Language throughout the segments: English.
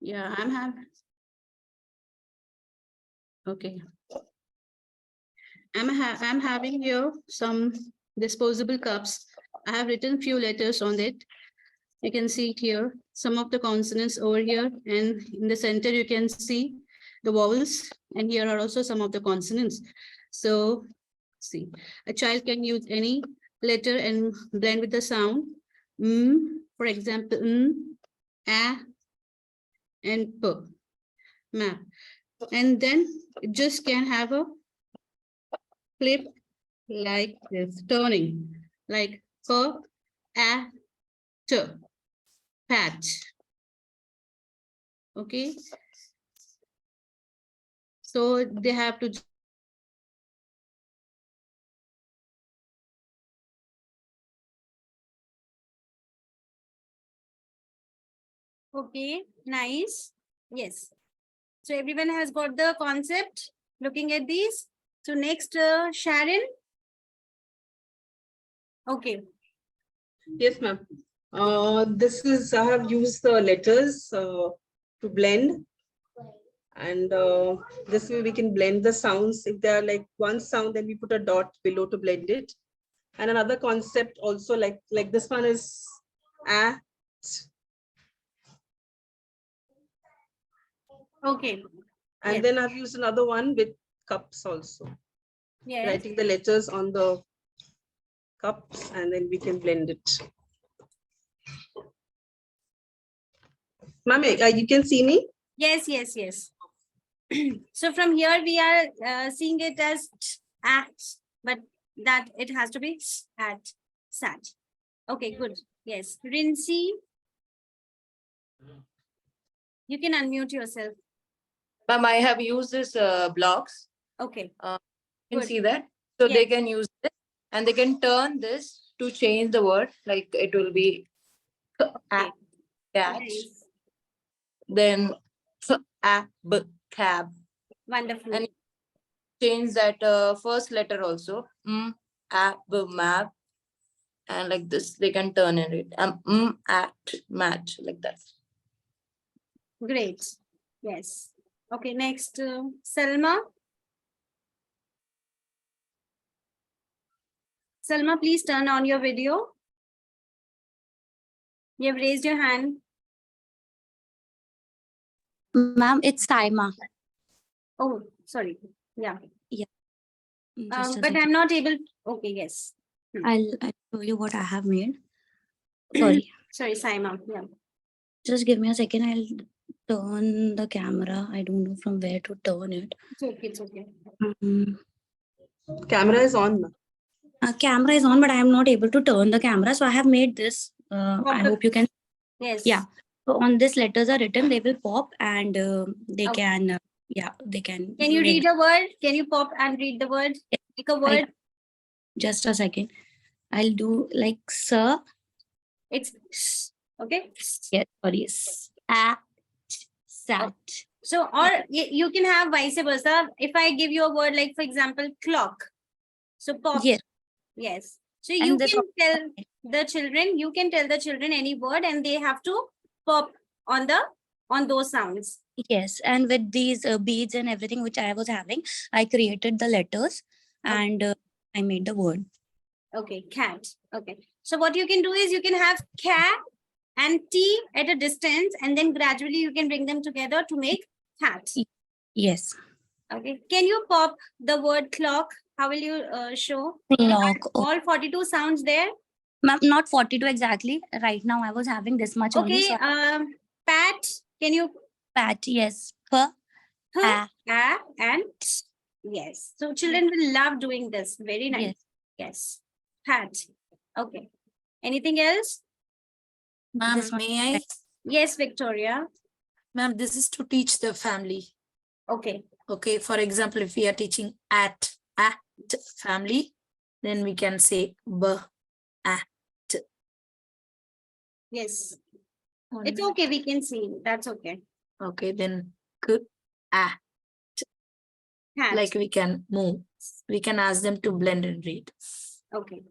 Yeah, I'm having. Okay. I'm having here some disposable cups. I have written few letters on it. You can see it here, some of the consonants over here, and in the center you can see the vowels, and here are also some of the consonants. So see, a child can use any letter and blend with the sound. For example, a, and p, ma. And then it just can have a flip like this, turning, like p, a, t, pat. Okay. So they have to. Okay, nice. Yes. So everyone has got the concept looking at these. So next, Sharon. Okay. Yes, ma'am. This is, I have used the letters to blend. And this way we can blend the sounds. If they are like one sound, then we put a dot below to blend it. And another concept also like this one is a. Okay. And yes. then I've used another one with cups also. Yes. Writing the letters on the cups and then we can blend it. Ma'am, you can see me? Yes, yes, yes. So from here we are seeing it as at, but that it has to be at, sat. Okay, good. Yes. Rinsi. You can unmute yourself. Ma'am, I have used this blocks. Okay. You can Good. see that. So Yes. they can use this and they can turn this to change the word. Like it will be Okay. catch. Nice. Then cab. Wonderful. And change that first letter also. Map. And like this, they can turn in it. Match like that. Great. Yes. Okay, next, Selma. Selma, please turn on your video. You have raised your hand. Ma'am, it's Saima. Oh, sorry. Yeah. Just a But second. I'm not able. Okay, yes. I'll show you what I have made. Sorry. Sorry, Saima. Yeah. Just give me a second. I'll turn the camera. I don't know from where to turn it. It's okay. It's okay. Camera is on. Camera is on, but I am not able to turn the camera. So I have made this. I hope you can. Yes. Yeah. So on this letters are written, they will pop and they Okay. can. Yeah, they can. Can you make- read a word? Can you pop and read the word? Pick a word. Just a second. I'll do like sir. It's okay. Yes, sorry. Sat. So, or you can have vice versa. If I give you a word like, for example, clock. So pop. Yes. Yes. So And you this can tell the children, any word and they have to pop on those sounds. Yes, and with these beads and everything which I was having, I created the letters and I made the word. Okay, cat. Okay. So what you can do is you can have cat and T at a distance and then gradually you can bring them together to make cat. Yes. Okay. Can you pop the word clock? How will you show? Clock. All 42 sounds there. Ma'am, not 42 exactly. Right now I was having this much only. Okay. So Pat, can you? pat, yes. A. And yes. So children will love doing this. Very nice. Yes. Pat. Okay. Anything else? Ma'am, This one. may I? Yes, Victoria. Ma'am, this is to teach the family. Okay. Okay, for example, if we are teaching at family, then we can say at. Yes. One It's minute. okay. We can see. That's okay. Okay, then Cat. like we can move. We can ask them to blend and read. Okay.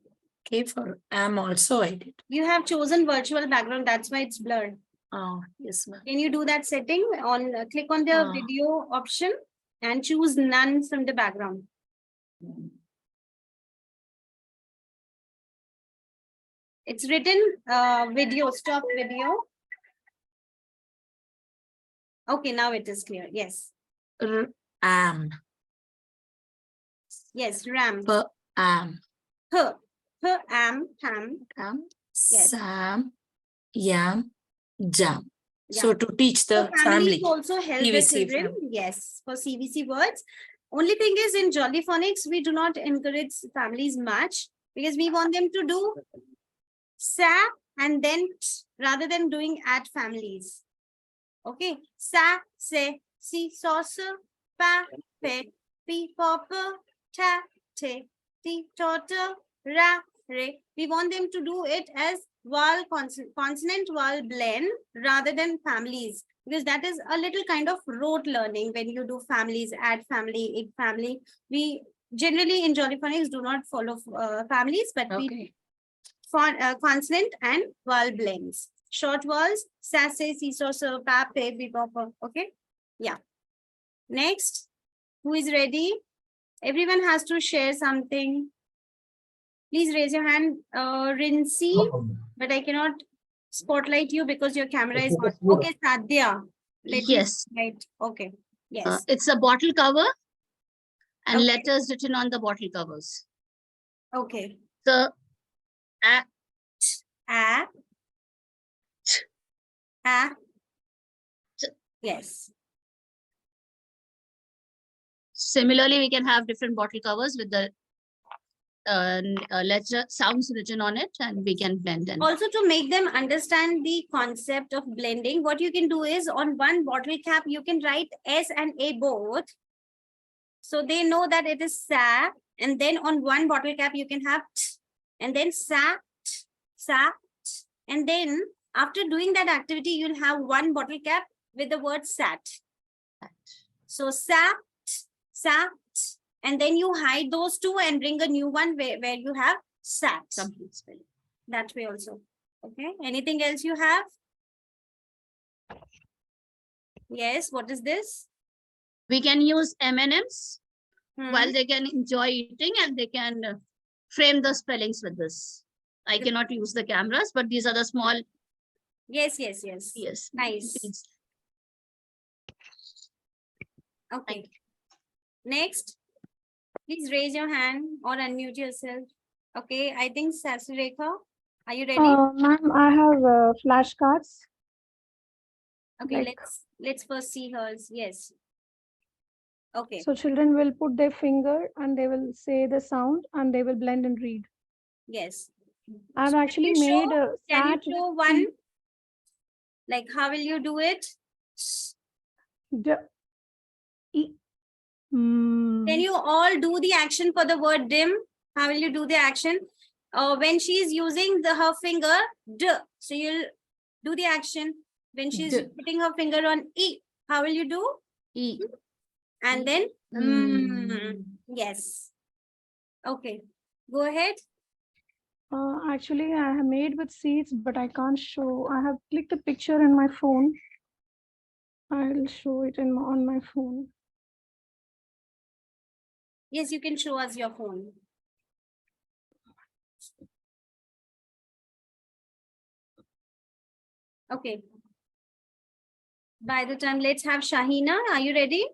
Okay, for am also I did. You have chosen virtual background. That's why it's blurred. Oh, yes, ma'am. Can you do that setting on click on the video option and choose none from the background? It's written video, stop video. Okay, now it is clear. Yes. Am. Yes, ram. Am. H. H, am, ham. Am. Yes. Sam. Yam. Jam. So Yeah. to teach the So families family. also help the CVC children. family. Yes, for CVC words. Only thing is in Jolly Phonics, we do not encourage families much because we want them to do sa and then t, rather than doing at families. Okay. Sa, se, si, saucer, pa, pe, pi, popper, ta, te, ti, totter, ra, re. We want them to do it as vowel consonant vowel blend rather than families, because that is a little kind of rote learning when you do families, add family, egg family. We generally in Jolly Phonics do not follow families, but we consonant and vowel blends. Short vowels, sassy, seesaw, so, pa, pe, bi, popper. Okay. Yeah. Next, who is ready? Everyone has to share something. Please raise your hand, Rincy, but I cannot spotlight you because your camera is on. Okay, Sadhya. Let me Yes, spotlight. Okay. Yes. it's a bottle cover and Okay. letters written on the bottle covers. Okay. So, a, A. A. T. Yes. similarly, we can have different bottle covers with the letter sounds written on it, and we can blend them. Also, to make them understand the concept of blending, what you can do is on one bottle cap, you can write S and A both. So they know that it is sa. And then on one bottle cap, you can have t, and then sa, t, sa, t. And then after doing that activity, you'll have one bottle cap with the word sat. So sa, t, sa, t. And then you hide those two and bring a new one where you have sat. Complete spelling. That way also. Okay. Anything else you have? Yes. What is this? We can use M&Ms Hmm. while they can enjoy eating, and they can frame the spellings with this. I cannot use the cameras, but these are the small. Yes, yes, yes. Yes. Nice. beads. Okay. Next, please raise your hand or unmute yourself. Okay, I think Sasireka, are you ready? Ma'am, I have flashcards. Okay, like- let's first see hers. Yes. Okay. So children will put their finger and they will say the sound and they will blend and read. Yes. I've So actually can you made show- a Can you sat show one? Like, how will you do it? d- e- mm, Can you all do the action for the word dim? How will you do the action? When she is using her finger, d. So you'll do the action. When she's D. putting her finger on E, how will you do? E. And then, yes. Okay, go ahead. actually, I have made with seeds, but I can't show. I have clicked a picture in my phone. I'll show it on my phone. Yes, you can show us your phone. Okay. By the time, let's have Shahina. Are you ready?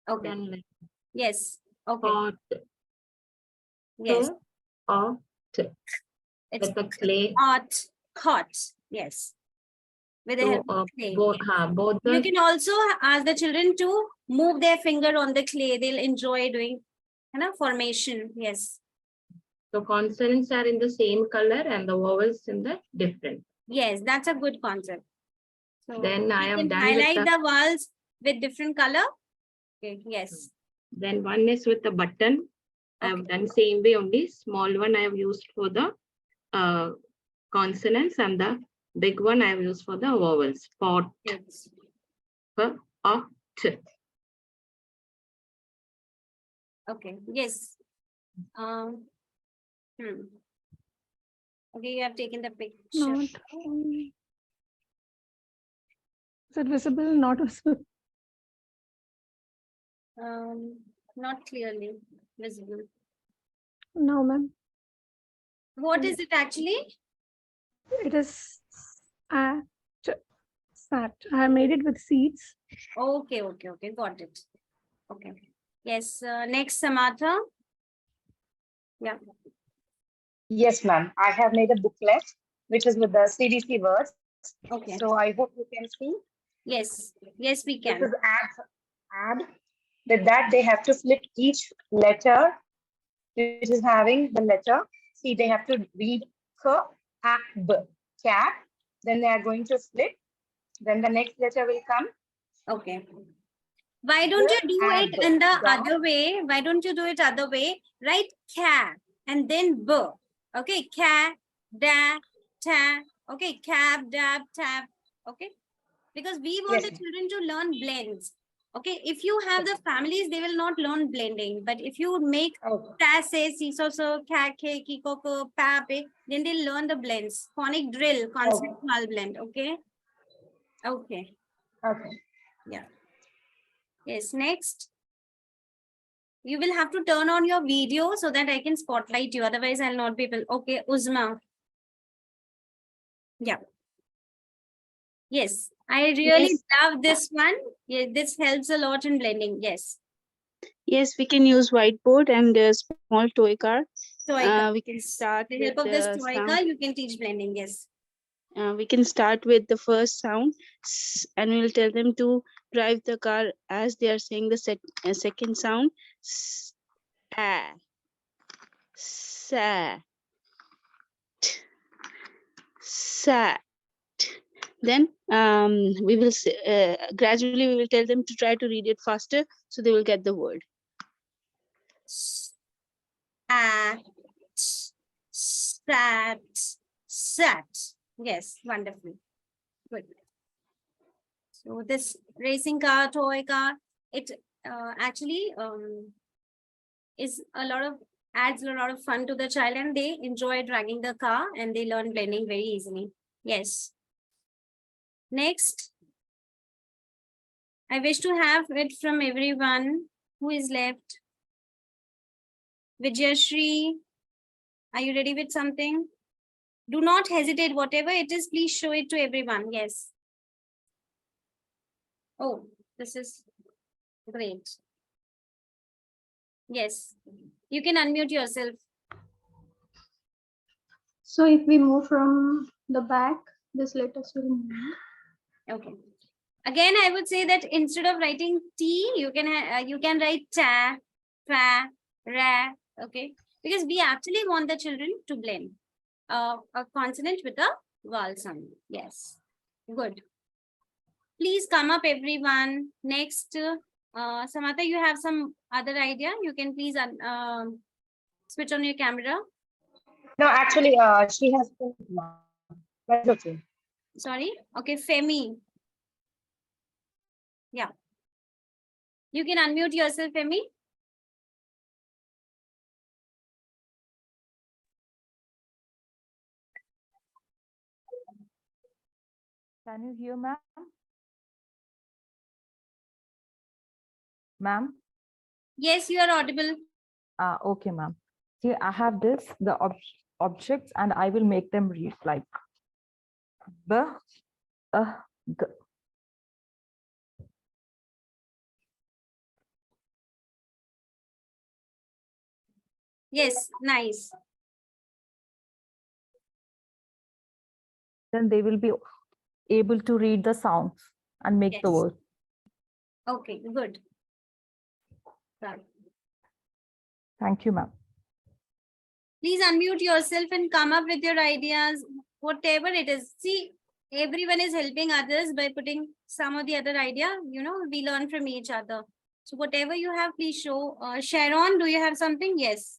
Okay. Then like Yes. Okay. pot, Yes. or It's with the clay. hot. Hot. Yes. With the So help of clay. both You the can also ask the children to move their finger on the clay. They'll enjoy doing formation. Yes. consonants are in the same color and the vowels in the different. Yes, that's a good concept. So Then I you have can done with highlight the- the vowels with different color. Okay, yes. Then one is with the button. I have done same way only. Small one I have used for the consonants, and the big one I have used for the vowels. Pot, Yes. t. Okay, yes. Okay, you have taken the picture. Not. Is it visible? Not visible. Not clearly visible. No, ma'am. What is it actually? It is at sat. I made it with seeds. Okay, got it. Okay. Yes, next Samatha. Yeah. Yes, ma'am. I have made a booklet which is with the CVC words. Okay. So I hope you can see. Yes, we This can. is add. With that, they have to flip each letter which is having the letter. See, they have to read k, a, b, cat. Then they are going to flip. Then the next letter will come. Okay. Why don't you do it in the Dog. other way? Why don't you do it other way? Write ca and then b. Okay, ca, da, ta. Okay, cab, dab, tap. Okay, because we want Yes, the children to learn blends. Okay, if you have the families, they will not learn blending. But if you make okay. ta, se, si, so, ka, ke, ki, ko, ko, pa, pe, then they'll learn the blends. Phonic drill, conceptual blend. Okay. Okay. Okay. Yeah. Yes, next. You will have to turn on your video so that I can spotlight you. Otherwise, I'll not be able. Okay, Uzma. Yeah. Yes, I really love this one. Yeah, this helps a lot in blending. Yes. Yes, we can use whiteboard and a small toy car. Toy We can start with the with help of this the toy sound. car, you can teach blending. Yes. We can start with the first sound, and we'll tell them to drive the car as they are saying the second sound. A, sa, sat. Then we will gradually we will tell them to try to read it faster, so they will get the word. At, sat, sat. Yes, wonderful. Good. So this racing car, toy car, it actually is adds a lot of fun to the child, and they enjoy dragging the car and they learn blending very easily. Yes. Next. I wish to have it from everyone who is left. Vijayashri, are you ready with something? Do not hesitate, whatever it is, please show it to everyone. Yes. Oh, this is great. Yes, you can unmute yourself. So if we move from the back, this letters will move. Okay. Again, I would say that instead of writing T, you can write ta, fa, ra. Okay, because we actually want the children to blend a consonant with a vowel sound. Yes, good. Please come up, everyone. Next, Samatha, you have some other idea. You can please switch on your camera. No, actually, she has. That's okay. Sorry. Okay, Femi. Yeah. You can unmute yourself, Femi. Can you hear, ma'am? Ma'am? Yes, you are audible. Okay, ma'am. See, I have the objects, and I will make them read like B, G. Yes, nice. Then they will be able to read the sounds and make the Yes. word. Okay, good. Right. Thank you, ma'am. Please unmute yourself and come up with your ideas, whatever it is. See, everyone is helping others by putting some of the other idea. You know, we learn from each other. So whatever you have, please show. Sharon, do you have something? Yes.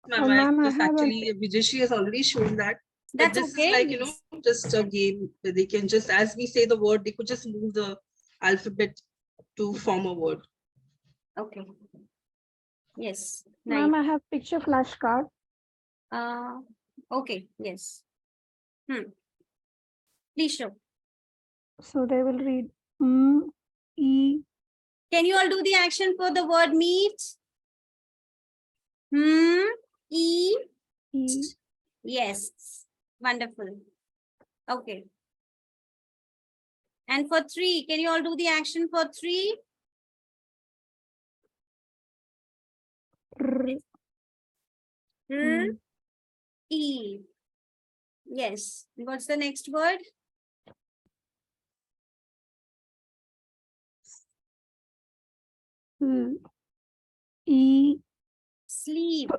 Ma'am, I just have actually, Vijayashri has already shown that. That's But this okay. is like, Yes. just a game where they can just, as we say the word, they could just move the alphabet to form a word. Okay. Yes. Ma'am, Nice. I have picture flashcard. Okay, yes. Please show. So they will read E. Can you all do the action for the word meet? E. E. Yes. Wonderful. Okay. And for 3, can you all do the action for 3? R. R. E. Yes. What's the next word? L. E. Sleep.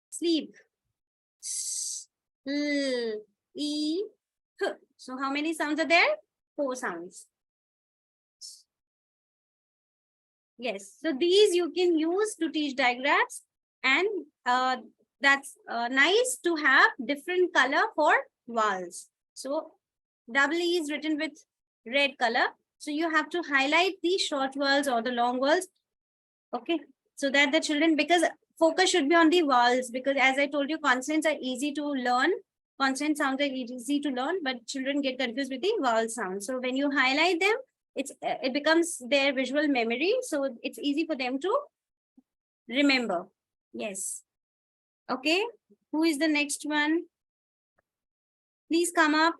Sleep. L. E. H. So how many sounds are there? 4 sounds. Yes. So these you can use to teach diagrams, and that's nice to have different color for vowels. So double E is written with red color. So you have to highlight the short vowels or the long vowels. Okay. So that the children, because focus should be on the vowels, because as I told you, consonants are easy to learn. Consonant sounds are easy to learn, but children get confused with the vowel sound. So when you highlight them, it becomes their visual memory. So it's easy for them to remember. Yes. Okay. Who is the next one? Please come up.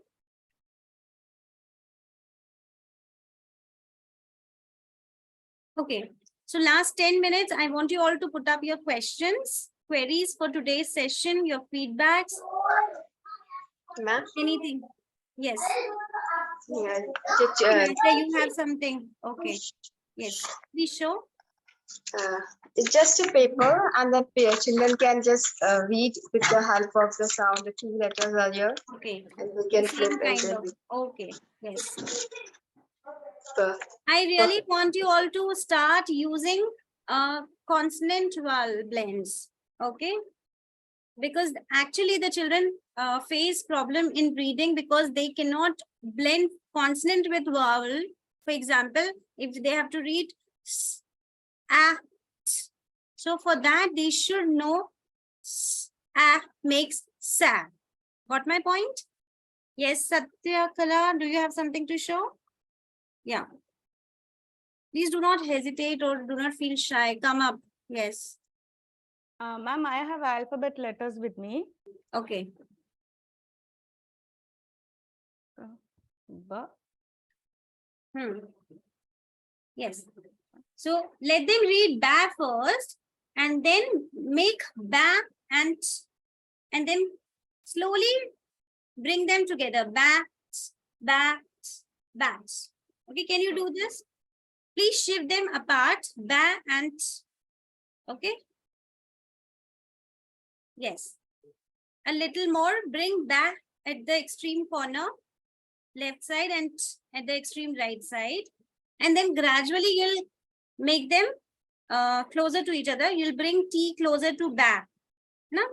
Okay. So last 10 minutes, I want you all to put up your questions, queries for today's session, your feedbacks. Ma'am? Anything? Yes. Yeah, There you have something. Okay. Yes. Please show. it's just a paper, and the children can just read with the help of the sound. The 2 letters are here, Okay. and we can flip Same and kind then of. Okay. Yes. the I really want you all to start using consonant vowel blends. Okay. Because actually the children face problem in reading because they cannot blend consonant with vowel. For example, if they have to read s, a, t. So for that they should know s, a makes sa. Got my point? Yes, Satya Kala, do you have something to show? Yeah. Please do not hesitate or do not feel shy. Come up. Yes. Ma'am, I have alphabet letters with me. Okay. B. Yes. So let them read ba first and then make ba and then slowly bring them together. Ba, ba, ba. Okay, can you do this? Please shift them apart. Ba and okay. Yes. A little more. Bring ba at the extreme corner, left side, and at the extreme right side. And then gradually you'll make them closer to each other. You'll bring T closer to ba. No?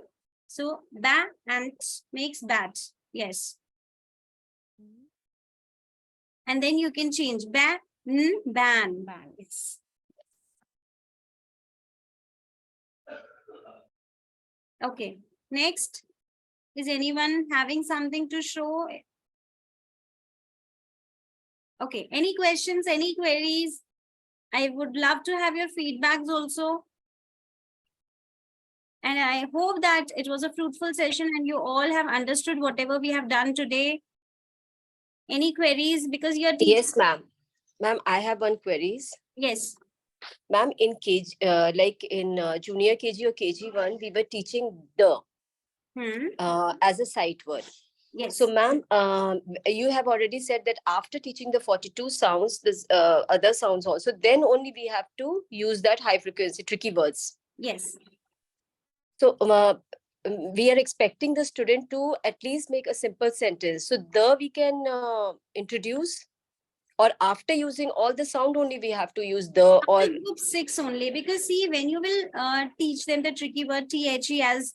So ba and makes bat. Yes. And then you can change ba, n, ban. Yes. Okay. Next. Is anyone having something to show? Okay. Any questions, any queries? I would love to have your feedbacks also. And I hope that it was a fruitful session and you all have understood whatever we have done today. Any queries? Because you're teaching. Yes, ma'am. Ma'am, I have one queries. Yes. Ma'am, in KG, like in junior KG or KG1, we were teaching the as a sight word. Yes. So, ma'am, you have already said that after teaching the 42 sounds, this other sounds also, then only we have to use that high frequency tricky words. Yes. So, we are expecting the student to at least make a simple sentence. So, we can introduce, or after using all the sound only we have to use the, or group 6 only, because see, when you will teach them the tricky word THE as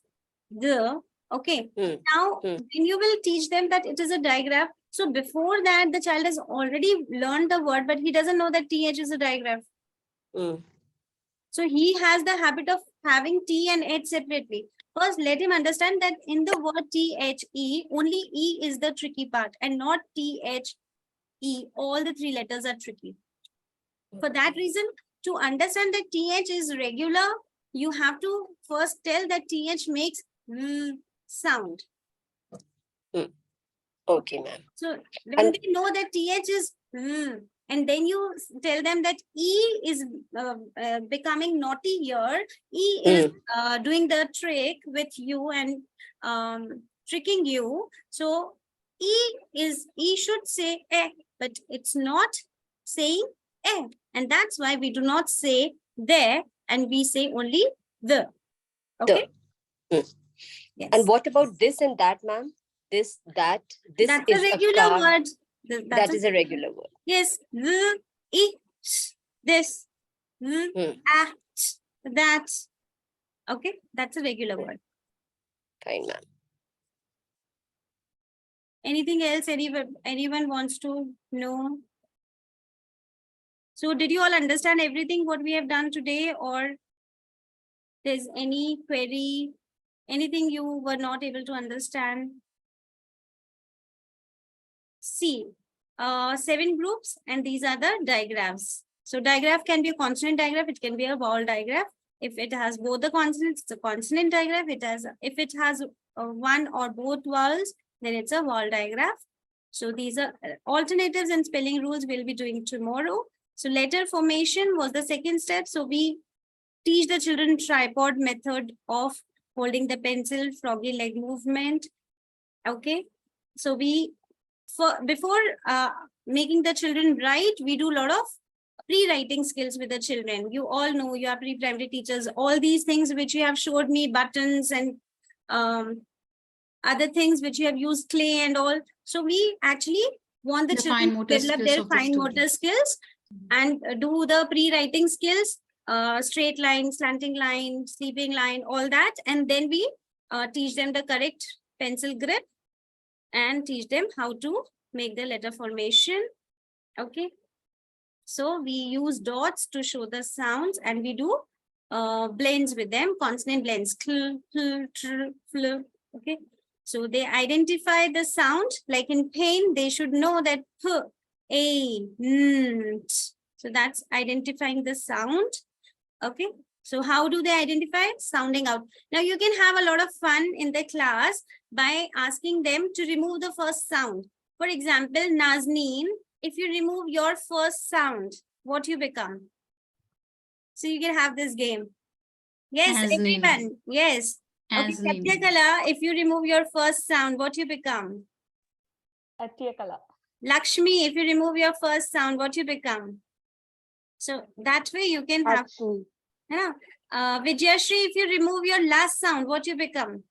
the, okay. Now, when you will teach them that it is a digraph, so before that the child has already learned the word, but he doesn't know that TH is a digraph. So he has the habit of having T and H separately. First, let him understand that in the word THE, only E is the tricky part and not THE. All the three letters are tricky. For that reason, to understand that TH is regular, you have to first tell that TH makes sound. Okay, ma'am. So when they know that TH is and then you tell them that E is becoming naughty here, E is doing the trick with you and tricking you. So E should say eh, but it's not saying eh, and that's why we do not say there and we say only the. Okay. Yes. And what about this and that, ma'am? This, that, this that's is a regular car. word. That is a regular word. Yes, this, that. Okay, that's a regular word. Fine, ma'am. Anything else anyone wants to know? So did you all understand everything what we have done today, or there's any query, anything you were not able to understand? See, 7 groups, and these are the diagrams. So diagraph can be a consonant diagraph, it can be a vowel diagraph. If it has both the consonants, it's a consonant diagraph. If it has one or both vowels, then it's a vowel diagraph. So these are alternatives and spelling rules we'll be doing tomorrow. So letter formation was the second step. So we teach the children tripod method of holding the pencil, froggy leg movement. Okay. So before making the children write, we do a lot of pre-writing skills with the children. You all know, you are pre-primary teachers, all these things which you have showed me, buttons and other things which you have used, clay and all. So we actually want the children to develop their fine motor skills and do the pre-writing skills, straight line, slanting line, sleeping line, all that. And then we teach them the correct pencil grip and teach them how to make the letter formation. Okay. So we use dots to show the sounds and we do blends with them, consonant blends. Okay. So they identify the sound, like in pain, they should know that a, so that's identifying the sound. Okay. So how do they identify? Sounding out. Now you can have a lot of fun in the class by asking them to remove the first sound. For example, Nazneen, if you remove your first sound, what you become? So you can have this game. Yes, everyone. Yes. Okay, Satyakala, if you remove your first sound, what you become? Satyakala. Lakshmi, if you remove your first sound, what you become? So that way you can have. Vijayashri, if you remove your last sound, what you become?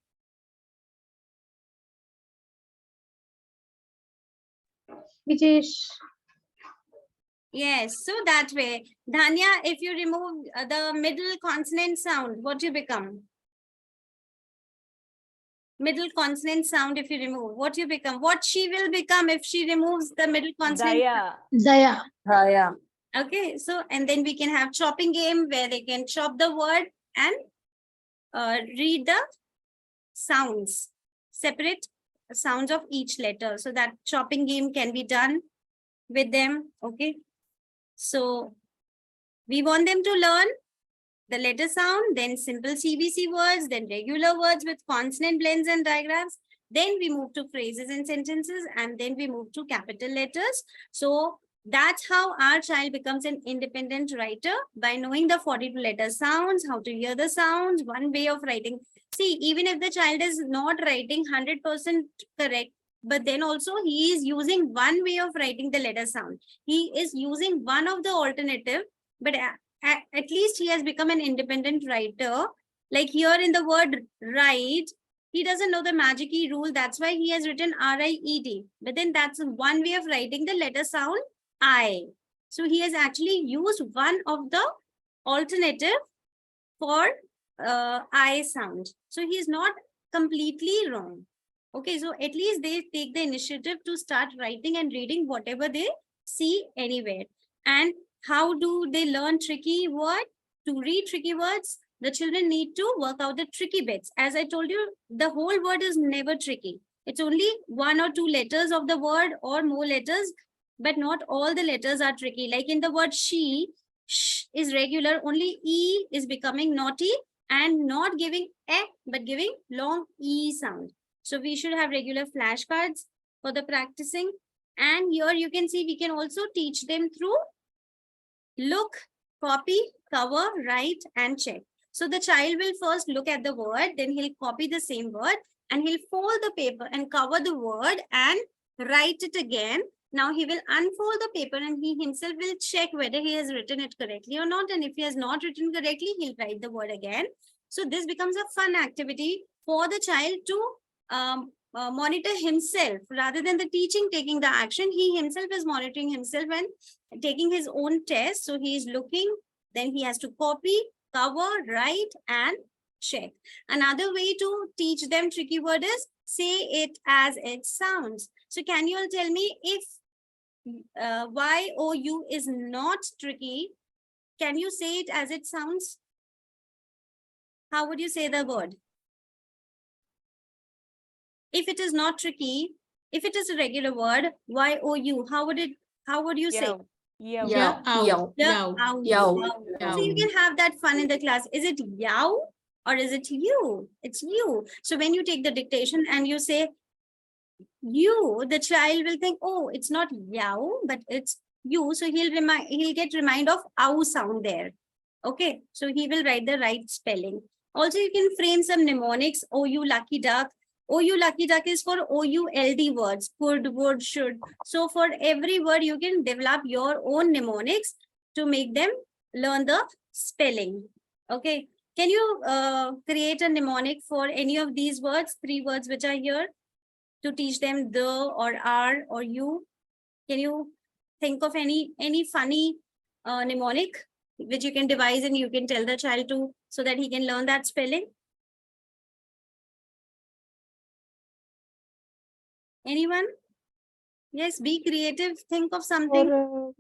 Vijesh. Yes, so that way. Dhanya, if you remove the middle consonant sound, what you become? Middle consonant sound, if you remove, what you become? What she will become if she removes the middle consonant? Daya. Daya. Okay, so and then we can have chopping game where they can chop the word and read the sounds, separate sounds of each letter. So that chopping game can be done with them. Okay. So we want them to learn the letter sound, then simple CVC words, then regular words with consonant blends and diagrams. Then we move to phrases and sentences, and then we move to capital letters. So that's how our child becomes an independent writer, by knowing the 42 letter sounds, how to hear the sounds, one way of writing. See, even if the child is not writing 100% correct, but then also he is using one way of writing the letter sound. He is using one of the alternative, but at least he has become an independent writer. Like here in the word write, he doesn't know the magic key rule. That's why he has written R-I-E-D. But then that's one way of writing the letter sound I. So he has actually used one of the alternative for I sound. So he is not completely wrong. Okay, so at least they take the initiative to start writing and reading whatever they see anywhere. And how do they learn tricky word? To read tricky words, the children need to work out the tricky bits. As I told you, the whole word is never tricky. It's only 1 or 2 letters of the word or more letters, but not all the letters are tricky. Like in the word she, sh is regular, only E is becoming naughty and not giving E, but giving long E sound. So we should have regular flashcards for the practicing. And here you can see we can also teach them through look, copy, cover, write, and check. So the child will first look at the word, then he'll copy the same word and he'll fold the paper and cover the word and write it again. Now he will unfold the paper and he himself will check whether he has written it correctly or not. And if he has not written correctly, he'll write the word again. So this becomes a fun activity for the child to monitor himself rather than the teaching taking the action. He himself is monitoring himself and taking his own test. So he is looking, then he has to copy, cover, write, and check. Another way to teach them tricky word is say it as it sounds. So can you all tell me if Y-O-U is not tricky, can you say it as it sounds? How would you say the word? If it is not tricky, if it is a regular word, Y-O-U, how would you say? Yow. Yow. Yow. Yow. So you can have that fun in the class. Is it yow or is it you? It's you. So when you take the dictation and you say you, the child will think, oh, it's not yow, but it's you. So he'll get remind of ow sound there. Okay, so he will write the right spelling. Also, you can frame some mnemonics. Oh, you lucky duck. Oh, you lucky duck is for O-U-L-D words, could, would, should. So for every word, you can develop your own mnemonics to make them learn the spelling. Okay, can you create a mnemonic for any of these words, 3 words which are here, to teach them the or are or you? Can you think of any funny mnemonic which you can devise and you can tell the child to, so that he can learn that spelling? Anyone? Yes, be creative. Think of something. For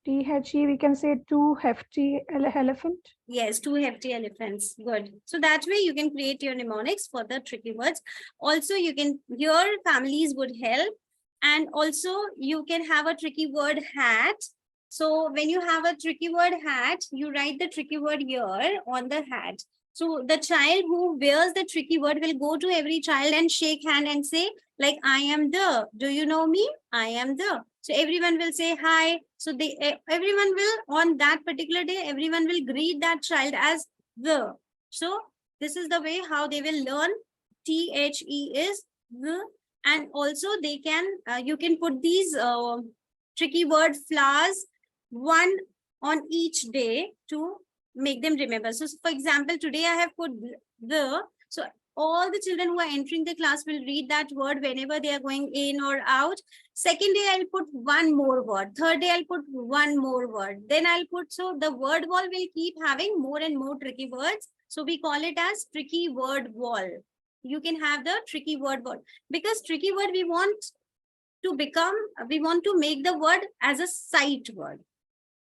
THE, we can say too hefty elephant. Yes, 2 hefty elephants. Good. So that way you can create your mnemonics for the tricky words. Also, you can, your families would help. And also you can have a tricky word hat. So when you have a tricky word hat, you write the tricky word here on the hat. So the child who wears the tricky word will go to every child and shake hand and say, like, I am the, do you know me? I am the. So everyone will say hi. So everyone will, on that particular day, everyone will greet that child as the. So this is the way how they will learn THE is the. And also they can, you can put these tricky word flowers, one on each day to make them remember. So for example, today I have put the, so all the children who are entering the class will read that word whenever they are going in or out. Second day, I'll put one more word. Third day, I'll put one more word. Then I'll put, so the word wall will keep having more and more tricky words. So we call it as tricky word wall. You can have the tricky word wall, because tricky word we want to become, we want to make the word as a sight word.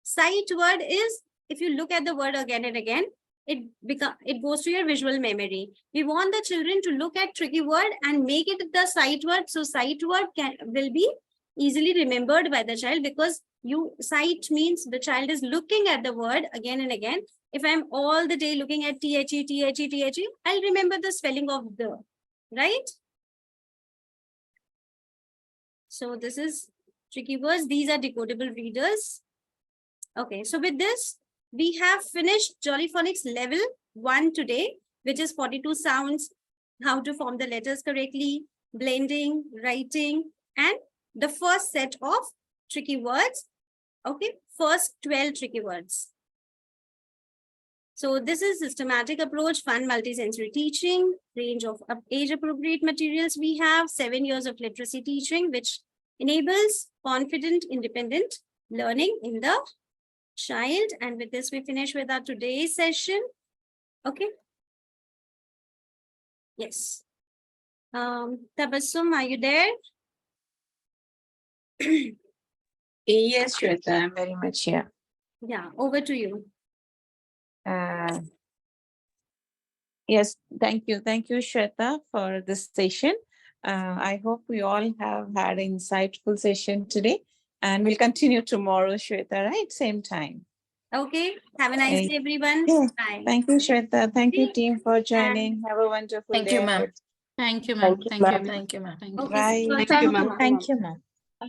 Sight word is, if you look at the word again and again, it goes to your visual memory. We want the children to look at tricky word and make it the sight word. So sight word will be easily remembered by the child, because sight means the child is looking at the word again and again. If I'm all the day looking at THE, I'll remember the spelling of the, right? So this is tricky words. These are decodable readers. Okay, so with this, we have finished Jolly Phonics level 1 today, which is 42 sounds, how to form the letters correctly, blending, writing, and the first set of tricky words. Okay, first 12 tricky words. So this is systematic approach, fun multisensory teaching, range of age-appropriate materials we have, 7 years of literacy teaching, which enables confident, independent learning in the child. And with this, we finish with our today's session. Okay. Yes. Tabassum, are you there? Yes, Shweta, I'm very much here. Yeah, over to you. Yes, thank you. Thank you, Shweta, for this session. I hope we all have had an insightful session today, and we'll continue tomorrow, Shweta, right? Same time. Okay. Have a nice day, everyone. Yeah. Bye. Thank you, Shweta. Thank you, team, for joining. Have a wonderful Thank day you, ma'am. ahead. Thank you, ma'am. Thank you, Thank you. ma'am. Thank you, ma'am. Okay. Bye. Thank you, ma'am. Thank you, ma'am.